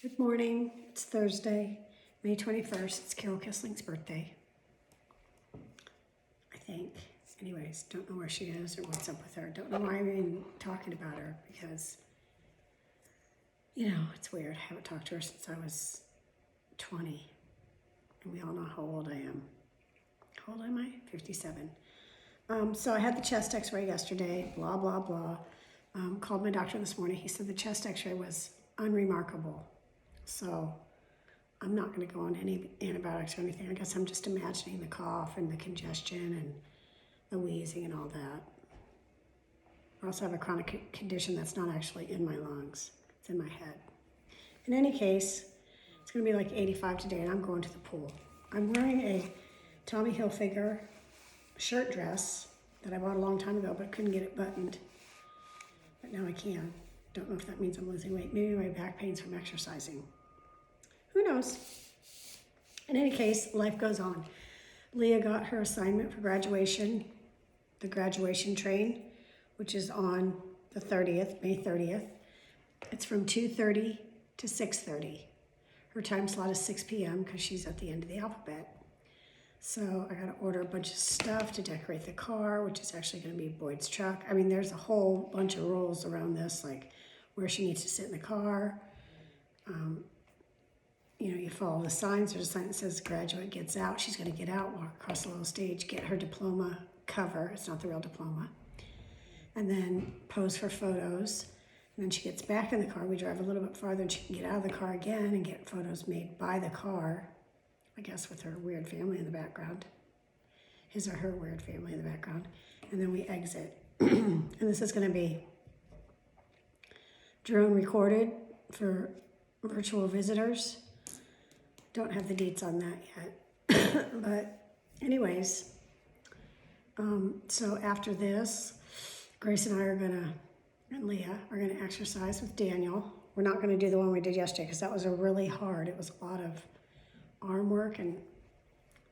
Good morning. It's Thursday, May 21st. It's Carol Kissling's birthday, I think. Anyways, don't know where she is or what's up with her. Don't know why I'm even talking about her because, it's weird. I haven't talked to her since I was 20. And we all know how old I am. How old am I? 57. So I had the chest x-ray yesterday, blah, blah, blah. Called my doctor this morning. He said the chest x-ray was unremarkable. So I'm not going to go on any antibiotics or anything. I guess I'm just imagining the cough and the congestion and the wheezing and all that. I also have a chronic condition that's not actually in my lungs. It's in my head. In any case, it's going to be like 85 today and I'm going to the pool. I'm wearing a Tommy Hilfiger shirt dress that I bought a long time ago but couldn't get it buttoned. But now I can. Don't know if that means I'm losing weight. Maybe my back pain's from exercising. Who knows? In any case, life goes on. Leah got her assignment for graduation, the graduation train, which is on the 30th, May 30th. It's from 2:30 to 6:30. Her time slot is 6 p.m. because she's at the end of the alphabet. So I got to order a bunch of stuff to decorate the car, which is actually going to be Boyd's truck. I mean, there's a whole bunch of rules around this, like where she needs to sit in the car. You follow the signs. There's a sign that says graduate gets out. She's going to get out, walk across the little stage, get her diploma cover. It's not the real diploma. And then pose for photos. And then she gets back in the car. We drive a little bit farther and she can get out of the car again and get photos made by the car, I guess with her weird family in the background. His or her weird family in the background. And then we exit. And this is going to be drone recorded for virtual visitors. Don't have the dates on that yet. But anyways, so after this, Grace and I and Leah are gonna exercise with Daniel. We're not gonna do the one we did yesterday because that was really hard. It was a lot of arm work and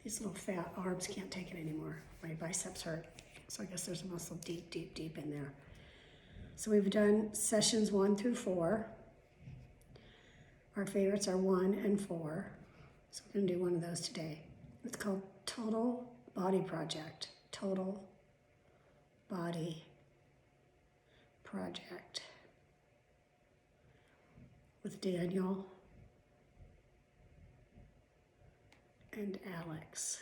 these little fat arms can't take it anymore. My biceps hurt. So I guess there's a muscle deep, deep, deep in there. So we've done sessions 1 through 4. Our favorites are 1 and 4. So we're gonna do one of those today. It's called Total Body Project. Total Body Project. With Daniel and Alex.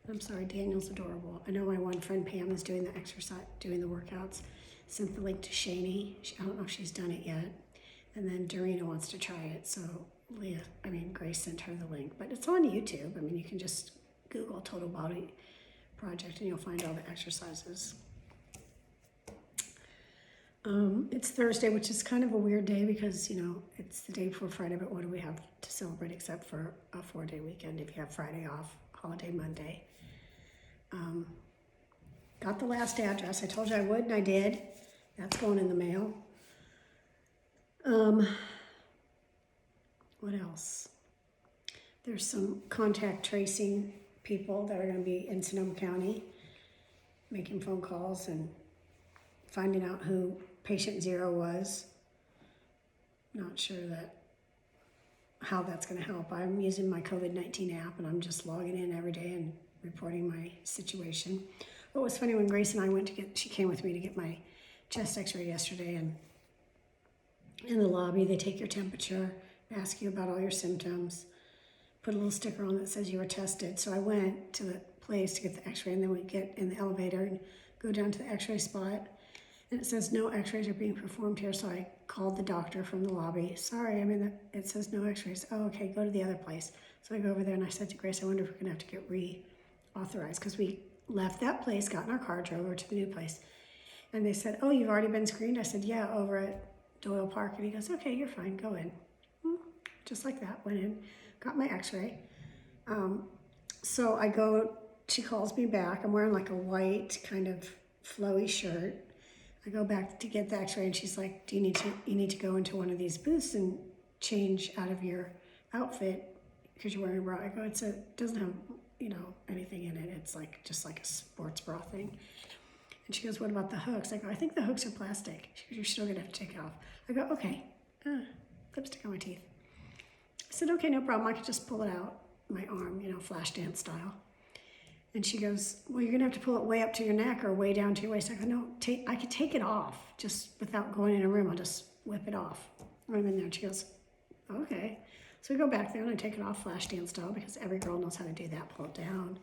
I'm sorry, Daniel's adorable. I know my one friend Pam is doing the exercise, doing the workouts. Sent the link to Shani. I don't know if she's done it yet. And then Dorina wants to try it, so Grace sent her the link. But it's on YouTube. You can just Google Total Body Project and you'll find all the exercises. It's Thursday, which is kind of a weird day because, it's the day before Friday, but what do we have to celebrate except for a 4-day weekend if you have Friday off, holiday Monday. Got the last address. I told you I would and I did. That's going in the mail. What else? There's some contact tracing people that are going to be in Sonoma County making phone calls and finding out who patient 0 was. Not sure how that's going to help. I'm using my COVID-19 app and I'm just logging in every day and reporting my situation. What was funny when Grace and I she came with me to get my chest x-ray yesterday, and in the lobby they take your temperature, ask you about all your symptoms, put a little sticker on that says you were tested. So I went to the place to get the x-ray, and then we get in the elevator and go down to the x-ray spot, and it says no x-rays are being performed here. So I called the doctor from the lobby. Sorry, it says no x-rays. Oh, okay, go to the other place. So I go over there and I said to Grace, I wonder if we're gonna have to get reauthorized because we left that place, got in our car, drove over to the new place. And they said, oh, you've already been screened? I said, yeah, over at Doyle Park. And he goes, okay, you're fine, go in. Just like that, went in, got my x-ray. So I go, she calls me back. I'm wearing like a white kind of flowy shirt. I go back to get the x-ray and she's like, you need to go into one of these booths and change out of your outfit because you're wearing a bra. I go, it doesn't have, anything in it. It's just like a sports bra thing. And she goes, what about the hooks? I go, I think the hooks are plastic. She goes, you're still gonna have to take it off. I go, okay. Lipstick said, okay, no problem. I could just pull it out, my arm, you know, flash dance style. And she goes, well, you're gonna have to pull it way up to your neck or way down to your waist. I go, no, I could take it off just without going in a room. I'll just whip it off. I'm in there. And she goes, okay. So we go back there and I take it off flash dance style because every girl knows how to do that. Pull it down,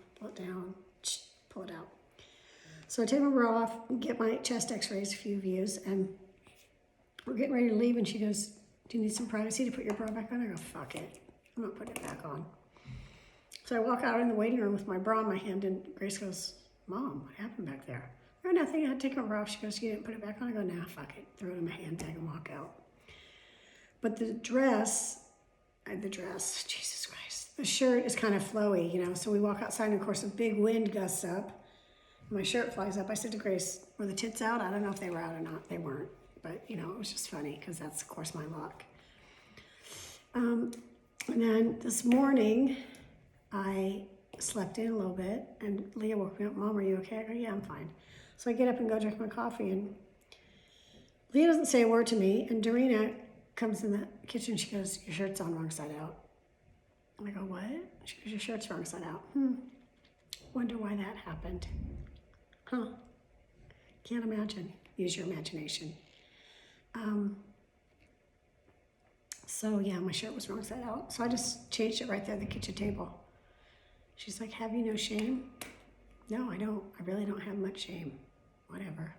pull it out. So I take my bra off, get my chest x-rays, a few views, and we're getting ready to leave. And she goes, do you need some privacy to put your bra back on? I go, fuck it. I'm not putting it back on. So I walk out in the waiting room with my bra in my hand, and Grace goes, Mom, what happened back there? I go, nothing. I had to take my bra off. She goes, you didn't put it back on? I go, nah, fuck it. Throw it in my handbag and walk out. But the dress, Jesus Christ, the shirt is kind of flowy, you know, so we walk outside, and of course a big wind gusts up. My shirt flies up. I said to Grace, were the tits out? I don't know if they were out or not. They weren't. But, you know, it was just funny because that's, of course, my luck. And then this morning, I slept in a little bit, and Leah woke me up. Mom, are you okay? I go, yeah, I'm fine. So I get up and go drink my coffee, and Leah doesn't say a word to me, and Dorina comes in the kitchen. She goes, your shirt's on wrong side out. I go, what? She goes, your shirt's wrong side out. Wonder why that happened. Huh. Can't imagine. Use your imagination. So yeah, my shirt was wrong side out. So I just changed it right there at the kitchen table. She's like, have you no shame? No, I don't. I really don't have much shame. Whatever.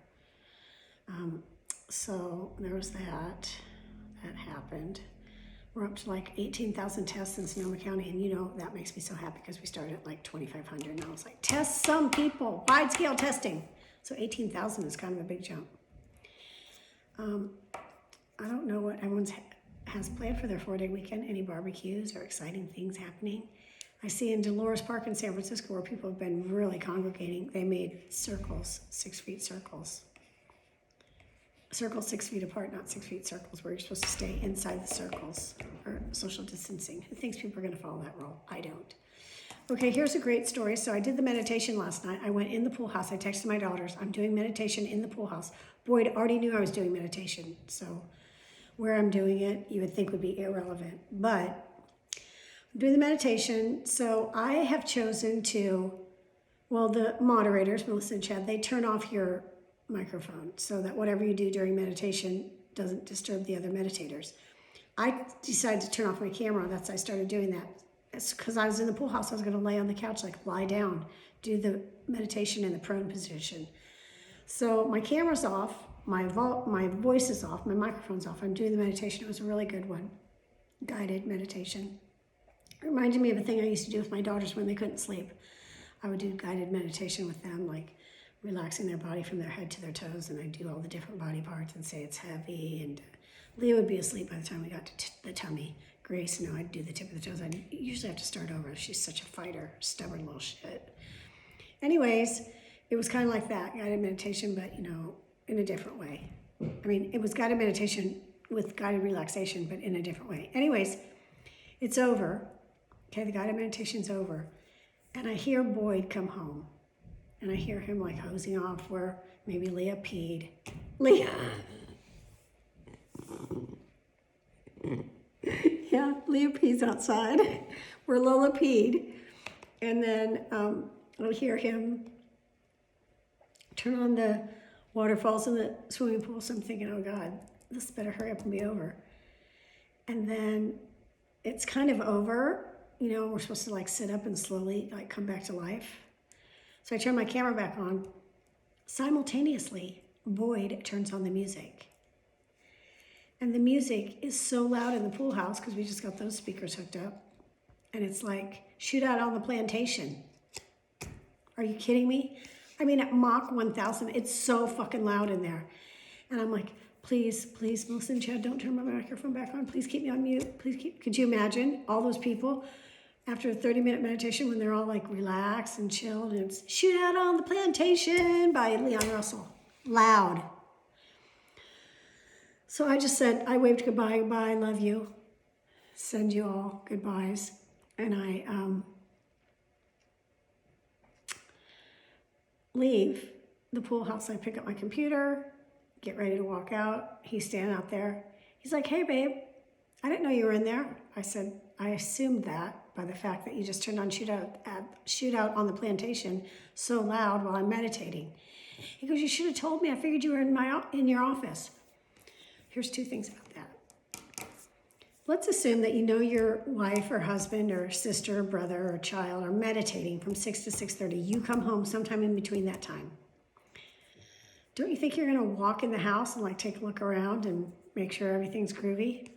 So there was that. That happened. We're up to like 18,000 tests in Sonoma County, and you know, that makes me so happy because we started at like 2,500, and I was like, test some people, wide scale testing. So 18,000 is kind of a big jump. I don't know what everyone's has planned for their 4-day weekend, any barbecues or exciting things happening. I see in Dolores Park in San Francisco where people have been really congregating, they made circles, 6 feet circles. Circles 6 feet apart, not 6 feet circles, where you're supposed to stay inside the circles, or social distancing. Who thinks people are gonna follow that rule? I don't. Okay, here's a great story. So I did the meditation last night. I went in the pool house. I texted my daughters, I'm doing meditation in the pool house. Boyd already knew I was doing meditation, so where I'm doing it, you would think would be irrelevant. But I'm doing the meditation, so I have chosen to, well, the moderators, Melissa and Chad, they turn off your microphone so that whatever you do during meditation doesn't disturb the other meditators. I decided to turn off my camera. That's why I started doing that. It's because I was in the pool house. I was going to lay on the couch, like lie down, do the meditation in the prone position. So my camera's off, my voice is off, my microphone's off. I'm doing the meditation. It was a really good one, guided meditation. It reminded me of a thing I used to do with my daughters when they couldn't sleep. I would do guided meditation with them, like relaxing their body from their head to their toes, and I'd do all the different body parts and say it's heavy, and Leah would be asleep by the time we got to the tummy. Grace, no, I'd do the tip of the toes. I usually have to start over. She's such a fighter, stubborn little shit. Anyways, it was kind of like that, guided meditation, but, you know, in a different way. I mean, it was guided meditation with guided relaxation, but in a different way. Anyways, it's over. Okay, the guided meditation's over. And I hear Boyd come home. And I hear him like hosing off where maybe Leah peed. Leah. Yeah, Leah pees outside where Lola peed. And then I'll hear him turn on the waterfalls in the swimming pool. So I'm thinking, oh God, this better hurry up and be over. And then it's kind of over. You know, we're supposed to like sit up and slowly like come back to life. So I turn my camera back on. Simultaneously, Boyd turns on the music. And the music is so loud in the pool house because we just got those speakers hooked up. And it's like, Shootout on the Plantation. Are you kidding me? I mean, at Mach 1000, it's so fucking loud in there. And I'm like, please, Melissa and Chad, don't turn my microphone back on. Please keep me on mute. Could you imagine all those people after a 30-minute meditation when they're all like relaxed and chilled, and it's Shootout on the Plantation by Leon Russell. Loud. So I just said, I waved goodbye, love you. Send you all goodbyes. And I leave the pool house. I pick up my computer, get ready to walk out. He's standing out there. He's like, hey babe, I didn't know you were in there. I said, I assumed that by the fact that you just turned on shootout on the plantation so loud while I'm meditating. He goes, you should have told me. I figured you were in your office. Here's two things about that. Let's assume that you know your wife or husband or sister or brother or child are meditating from 6 to 6:30. You come home sometime in between that time. Don't you think you're going to walk in the house and like take a look around and make sure everything's groovy?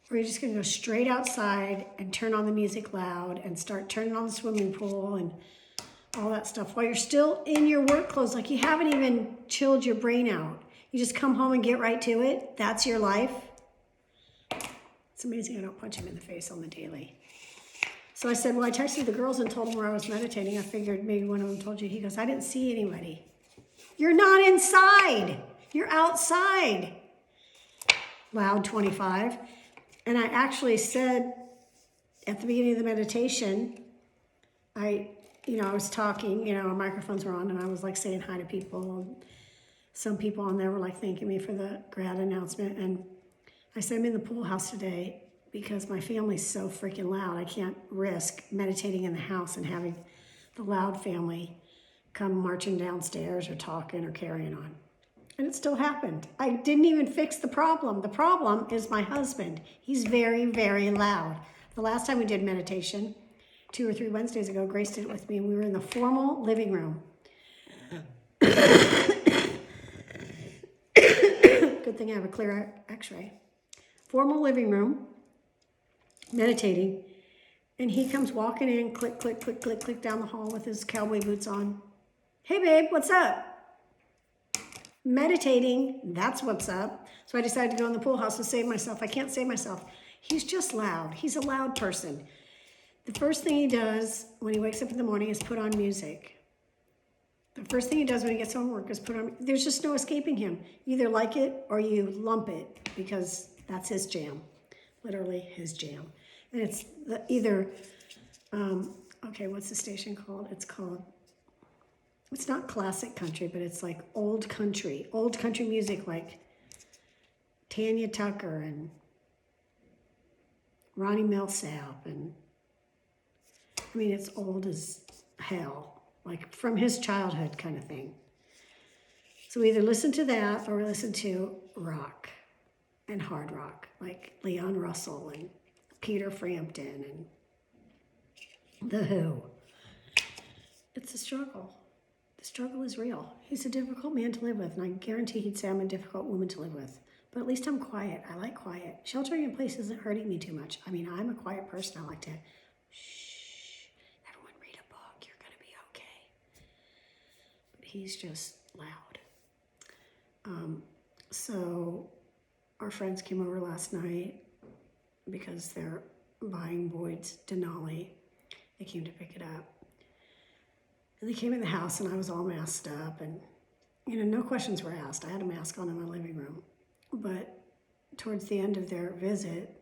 Or you're just going to go straight outside and turn on the music loud and start turning on the swimming pool and all that stuff while you're still in your work clothes, like you haven't even chilled your brain out. You just come home and get right to it. That's your life. It's amazing I don't punch him in the face on the daily. So I said, well, I texted the girls and told them where I was meditating. I figured maybe one of them told you. He goes, I didn't see anybody. You're not inside. You're outside. Loud 25. And I actually said at the beginning of the meditation, I was talking, our microphones were on, and I was like saying hi to people. Some people on there were like thanking me for the grad announcement. And I said, I'm in the pool house today because my family's so freaking loud. I can't risk meditating in the house and having the loud family come marching downstairs or talking or carrying on. And it still happened. I didn't even fix the problem. The problem is my husband. He's very, very loud. The last time we did meditation, 2 or 3 Wednesdays ago, Grace did it with me, and we were in the formal living room. Good thing I have a clear x-ray. Formal living room, meditating, and he comes walking in, click, click, click, click, click down the hall with his cowboy boots on. Hey babe, what's up? Meditating, that's what's up. So I decided to go in the pool house and save myself. I can't save myself. He's just loud. He's a loud person. The first thing he does when he wakes up in the morning is put on music. The first thing he does when he gets home from work is there's just no escaping him. You either like it or you lump it because that's his jam. Literally his jam. And it's what's the station called? It's not classic country, but it's like old country music like Tanya Tucker and Ronnie Millsap. And I mean, it's old as hell, like from his childhood kind of thing. So we either listen to that or we listen to rock and hard rock, like Leon Russell and Peter Frampton and The Who. It's a struggle. The struggle is real. He's a difficult man to live with, and I guarantee he'd say I'm a difficult woman to live with. But at least I'm quiet. I like quiet. Sheltering in place isn't hurting me too much. I mean, I'm a quiet person. I like to, shh, everyone read a book. You're going to be okay. But he's just loud. So our friends came over last night because they're buying Boyd's Denali. They came to pick it up. And they came in the house and I was all masked up and, no questions were asked. I had a mask on in my living room. But towards the end of their visit,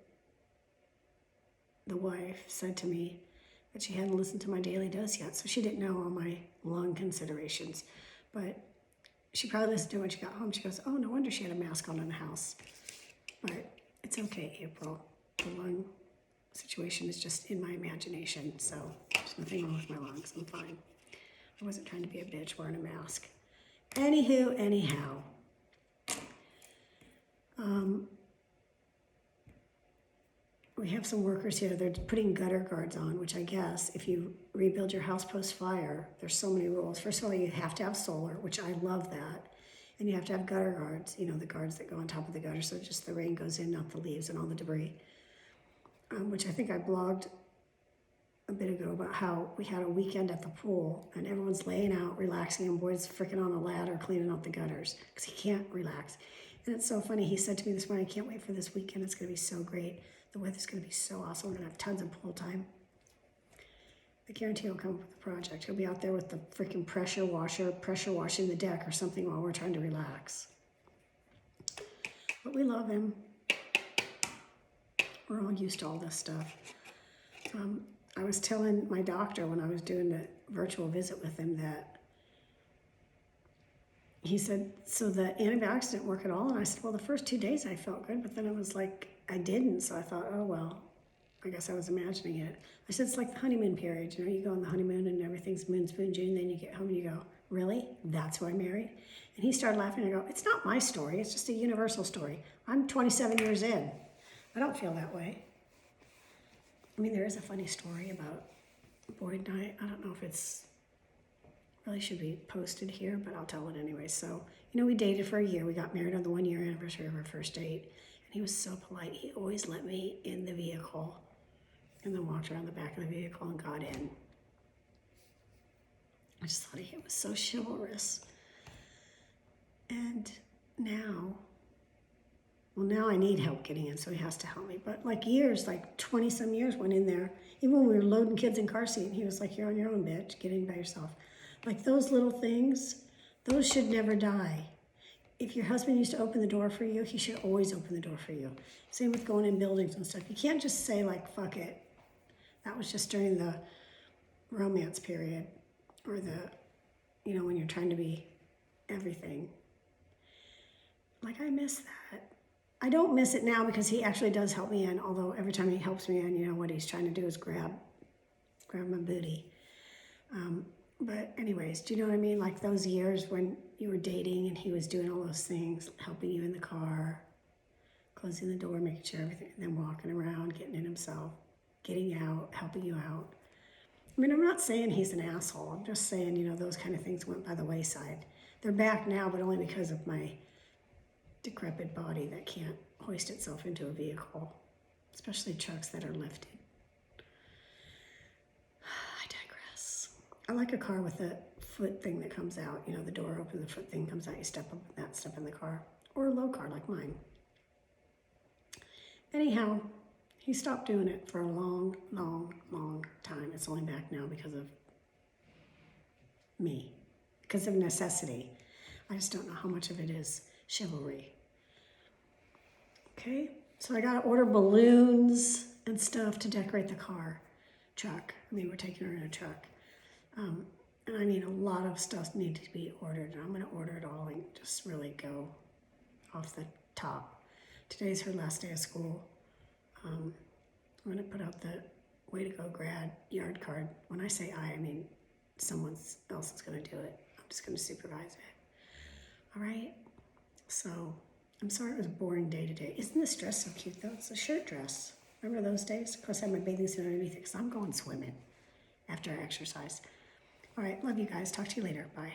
the wife said to me that she hadn't listened to my daily dose yet, so she didn't know all my lung considerations. But she probably listened to it when she got home. She goes, oh, no wonder she had a mask on in the house. But it's okay, April. The lung situation is just in my imagination, so there's nothing wrong with my lungs. I'm fine. I wasn't trying to be a bitch wearing a mask. Anyhow. We have some workers here. They're putting gutter guards on, which I guess if you rebuild your house post-fire, there's so many rules. First of all, you have to have solar, which I love that. And you have to have gutter guards, the guards that go on top of the gutter so just the rain goes in, not the leaves and all the debris. Which I think I blogged a bit ago about how we had a weekend at the pool and everyone's laying out, relaxing, and Boyd's freaking on a ladder cleaning out the gutters because he can't relax. And it's so funny. He said to me this morning, I can't wait for this weekend. It's going to be so great. The weather's going to be so awesome. We're going to have tons of pool time. I guarantee he'll come up with a project. He'll be out there with the freaking pressure washing the deck or something while we're trying to relax. But we love him. We're all used to all this stuff. I was telling my doctor when I was doing the virtual visit with him that he said, so the antibiotics didn't work at all? And I said, well, the first 2 days I felt good, but then it was like I didn't. So I thought, oh, well, I guess I was imagining it. I said, it's like the honeymoon period. You know, you go on the honeymoon and everything's moon, spoon, June. Then you get home and you go, really? That's who I married? And he started laughing. I go, it's not my story. It's just a universal story. I'm 27 years in. I don't feel that way. I mean, there is a funny story about Boyd and I don't know if it's really should be posted here, but I'll tell it anyway. So, you know, we dated for a year. We got married on the 1 year anniversary of our first date. And he was so polite. He always let me in the vehicle and then walked around the back of the vehicle and got in. I just thought he was so chivalrous. And now, well, now I need help getting in, so he has to help me. But like years, like 20 some years went in there. Even when we were loading kids in car seat, and he was like, you're on your own, bitch, get in by yourself. Like those little things, those should never die. If your husband used to open the door for you, he should always open the door for you. Same with going in buildings and stuff. You can't just say like, fuck it. That was just during the romance period or the, you know, when you're trying to be everything. Like I miss that. I don't miss it now because he actually does help me in, although every time he helps me in, you know, what he's trying to do is grab my booty. But anyways, do you know what I mean? Like those years when you were dating and he was doing all those things, helping you in the car, closing the door, making sure everything, and then walking around, getting in himself, getting out, helping you out. I mean, I'm not saying he's an asshole. I'm just saying, you know, those kind of things went by the wayside. They're back now, but only because of my decrepit body that can't hoist itself into a vehicle, especially trucks that are lifted. I digress. I like a car with a foot thing that comes out. You know, the door opens, the foot thing comes out, you step up in that, step in the car. Or a low car like mine. Anyhow, he stopped doing it for a long, long, long time. It's only back now because of me, because of necessity. I just don't know how much of it is chivalry. Okay, so I gotta order balloons and stuff to decorate the truck. I mean, we're taking her in a truck. And I mean, a lot of stuff needs to be ordered, and I'm gonna order it all and just really go off the top. Today's her last day of school. I'm gonna put out the Way to Go grad yard card. When I say I mean someone else is gonna do it. I'm just gonna supervise it. All right, so I'm sorry it was a boring day today. Isn't this dress so cute though? It's a shirt dress. Remember those days? Of course I have my bathing suit underneath it because I'm going swimming after I exercise. All right, love you guys. Talk to you later. Bye.